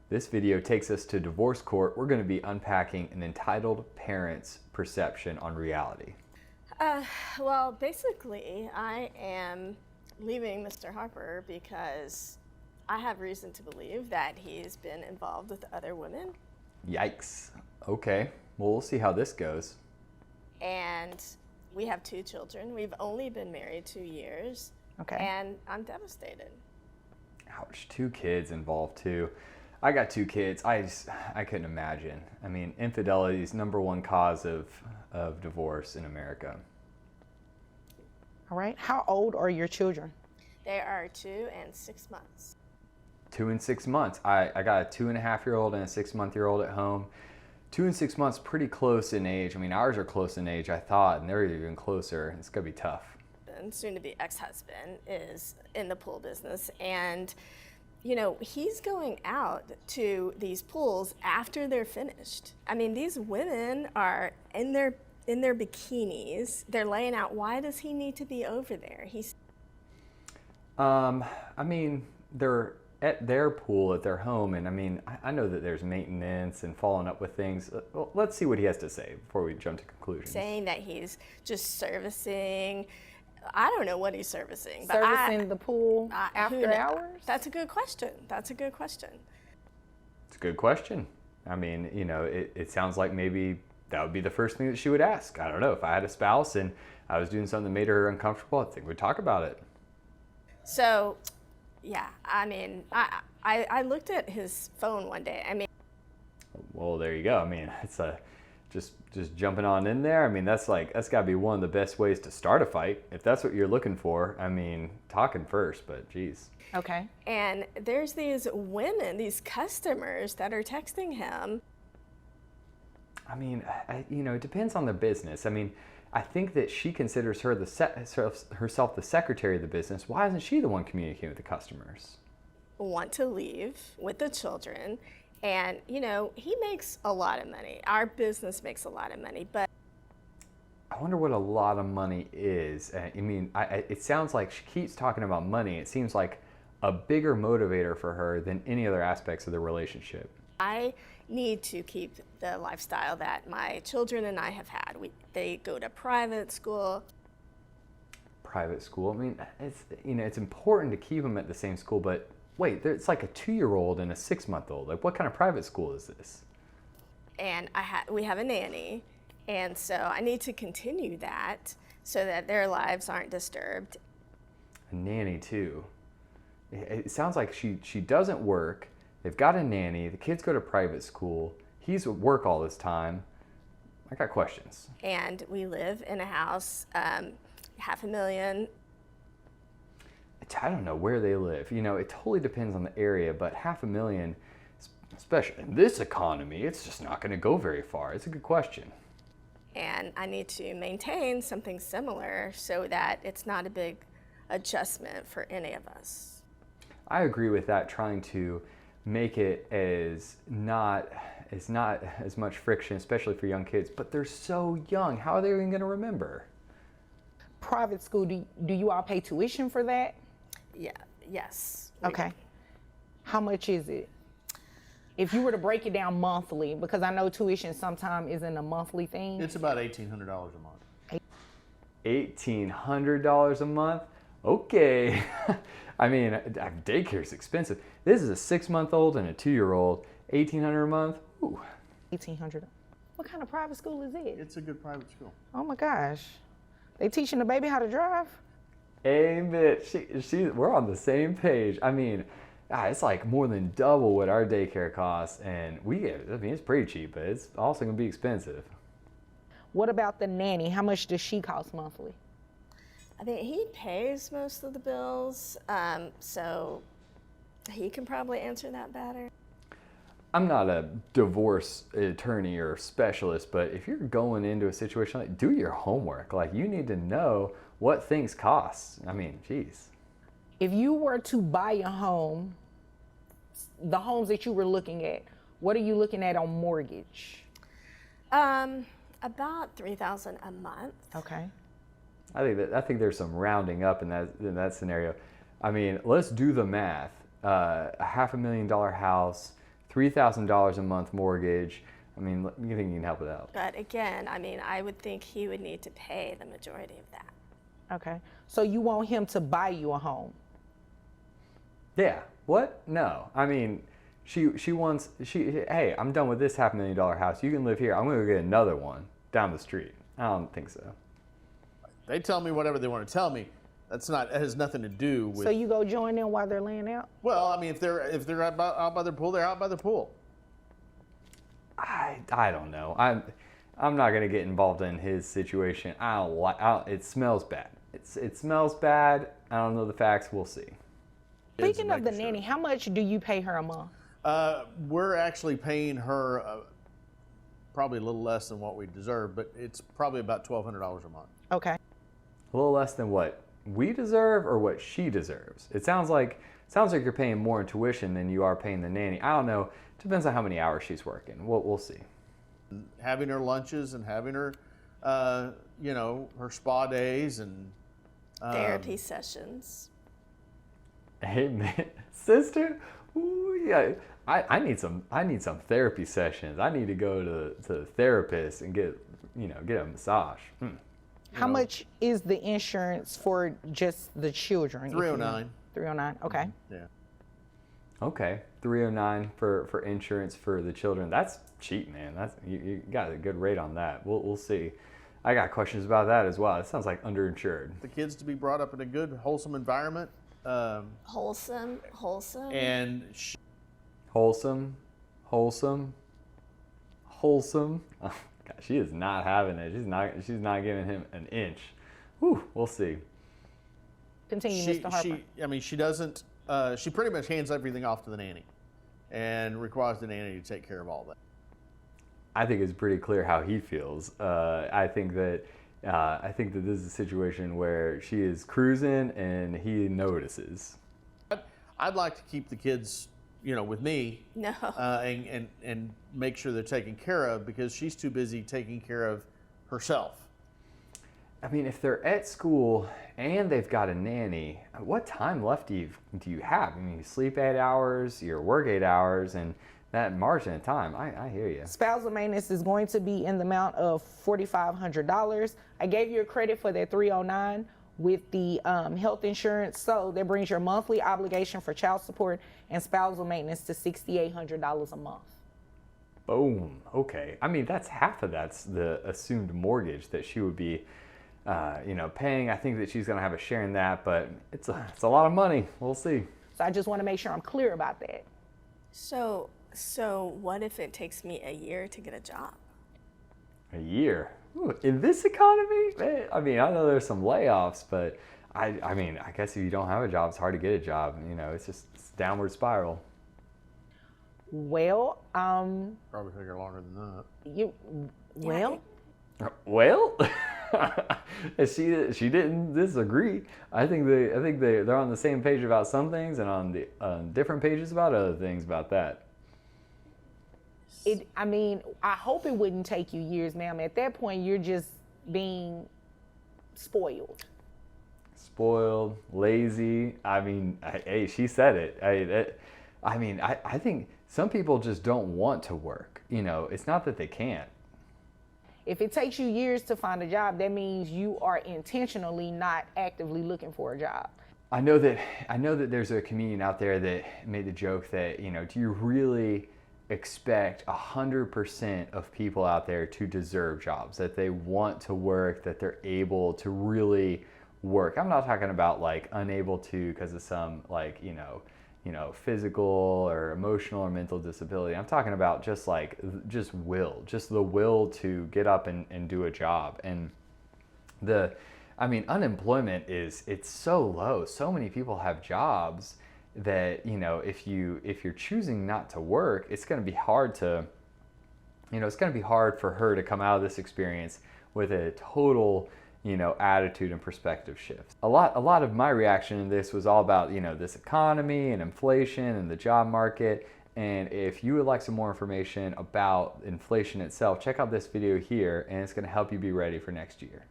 This video takes us to divorce court. We're going to be unpacking an entitled parent's perception on reality. Well, basically, I am leaving Mr. Harper because I have reason to believe that he's been involved with other women. Yikes. Okay, well, we'll see how this goes. And we have 2 children. We've only been married 2 years. Okay. And I'm devastated. Ouch, 2 kids involved too. I got 2 kids. I couldn't imagine. I mean, infidelity is #1 cause of divorce in America. All right. How old are your children? They are 2 and 6 months. 2 and 6 months. I got a 2.5-year-old and a 6-month-year-old at home. 2 and 6 months, pretty close in age. I mean, ours are close in age, I thought, and they're even closer. It's gonna be tough. And soon-to-be ex-husband is in the pool business, and you know, he's going out to these pools after they're finished. I mean, these women are in their bikinis. They're laying out. Why does he need to be over there? I mean, they're at their pool at their home, and I mean, I know that there's maintenance and following up with things. Well, let's see what he has to say before we jump to conclusions. Saying that he's just servicing. I don't know what he's servicing. But Servicing the pool after hours? That's a good question. That's a good question. It's a good question. I mean, you know, it sounds like maybe that would be the first thing that she would ask. I don't know. If I had a spouse and I was doing something that made her uncomfortable, I think we'd talk about it. So, yeah, I mean, I looked at his phone one day. I mean, well, there you go. I mean, it's just jumping on in there. I mean, that's got to be one of the best ways to start a fight. If that's what you're looking for, I mean, talking first, but geez. Okay. And there's these women, these customers that are texting him. I mean, you know, it depends on the business. I mean, I think that she considers herself the secretary of the business. Why isn't she the one communicating with the customers? Want to leave with the children. And, you know, he makes a lot of money. Our business makes a lot of money, but I wonder what a lot of money is. I mean, it sounds like she keeps talking about money. It seems like a bigger motivator for her than any other aspects of the relationship. I need to keep the lifestyle that my children and I have had. They go to private school. Private school? I mean, it's important to keep them at the same school, but wait, it's like a 2-year-old and a 6-month-old. Like, what kind of private school is this? And we have a nanny, and so I need to continue that so that their lives aren't disturbed. A nanny too. It sounds like she doesn't work. They've got a nanny. The kids go to private school. He's at work all this time. I got questions. And we live in a house, $500,000. I don't know where they live. You know, it totally depends on the area, but $500,000, especially in this economy, it's just not going to go very far. It's a good question. And I need to maintain something similar so that it's not a big adjustment for any of us. I agree with that, trying to make it not as much friction, especially for young kids, but they're so young. How are they even going to remember? Private school, do you all pay tuition for that? Yeah, yes. Okay. How much is it? If you were to break it down monthly, because I know tuition sometimes isn't a monthly thing. It's about $1,800 a month. $1,800 a month? Okay. I mean, daycare is expensive. This is a 6-month-old and a 2-year-old. $1,800 a month? Ooh. $1,800. What kind of private school is it? It's a good private school. Oh my gosh. They teaching the baby how to drive? Amen. We're on the same page. I mean, it's like more than double what our daycare costs, and it's pretty cheap, but it's also going to be expensive. What about the nanny? How much does she cost monthly? I think he pays most of the bills, so he can probably answer that better. I'm not a divorce attorney or specialist, but if you're going into a situation like, do your homework. Like, you need to know what things cost. I mean, geez. If you were to buy a home, the homes that you were looking at, what are you looking at on mortgage? About $3,000 a month. Okay. I think there's some rounding up in that scenario. I mean, let's do the math. A $500,000 house, $3,000 a month mortgage. I mean, you think you can help it out? But again, I mean, I would think he would need to pay the majority of that. Okay. So you want him to buy you a home? Yeah. What? No. I mean, hey, I'm done with this $500,000 house. You can live here. I'm going to go get another one down the street. I don't think so. They tell me whatever they want to tell me. That has nothing to do with. So you go join them while they're laying out? Well, I mean, if they're out by their pool, they're out by their pool. I don't know. I'm not going to get involved in his situation. It smells bad. It smells bad. I don't know the facts. We'll see. Speaking of the nanny, how much do you pay her a month? We're actually paying her probably a little less than what we deserve, but it's probably about $1,200 a month. Okay. A little less than what we deserve or what she deserves. It sounds like you're paying more in tuition than you are paying the nanny. I don't know. Depends on how many hours she's working. We'll see. Having her lunches and having her, her spa days and Therapy sessions. Hey man, sister, ooh, yeah. I need some therapy sessions. I need to go to the therapist and get a massage. How much is the insurance for just the children? $309. $309. Okay. Yeah. Okay, $309 for insurance for the children. That's cheap, man. You got a good rate on that. We'll see. I got questions about that as well. It sounds like underinsured. The kids to be brought up in a good, wholesome environment. Wholesome. And Wholesome. Oh, God, she is not having it. She's not giving him an inch. Whew, we'll see. Continue, Mr. Harper. she doesn't. She pretty much hands everything off to the nanny, and requires the nanny to take care of all that. I think it's pretty clear how he feels. I think that this is a situation where she is cruising and he notices. I'd like to keep the kids, with me. No. And make sure they're taken care of because she's too busy taking care of herself. I mean, if they're at school and they've got a nanny, what time left do you have? I mean, you sleep 8 hours, you work 8 hours, and that margin of time, I hear you. Spousal maintenance is going to be in the amount of $4,500. I gave you a credit for that $309 with the health insurance, so that brings your monthly obligation for child support and spousal maintenance to $6,800 a month. Boom. Okay. I mean, that's half of that's the assumed mortgage that she would be paying. I think that she's going to have a share in that, but it's a lot of money. We'll see. So I just want to make sure I'm clear about that. So what if it takes me a year to get a job? A year? Ooh, in this economy? Man, I mean, I know there's some layoffs, but I guess if you don't have a job, it's hard to get a job. It's downward spiral. Well, Probably take her longer than that. Well, she didn't disagree. I think they're on the same page about some things and on different pages about other things about that. I hope it wouldn't take you years, ma'am. At that point, you're just being spoiled. Spoiled, lazy. I mean, hey, she said it. I think some people just don't want to work. It's not that they can't. If it takes you years to find a job, that means you are intentionally not actively looking for a job. I know that there's a comedian out there that made the joke that, do you really expect 100% of people out there to deserve jobs, that they want to work, that they're able to really work? I'm not talking about like unable to because of some physical or emotional or mental disability. I'm talking about just the will to get up and do a job. And unemployment it's so low. So many people have jobs that, if you're choosing not to work, it's going to be hard for her to come out of this experience with a total attitude and perspective shift. A lot of my reaction to this was all about, this economy and inflation and the job market. And if you would like some more information about inflation itself, check out this video here, and it's going to help you be ready for next year.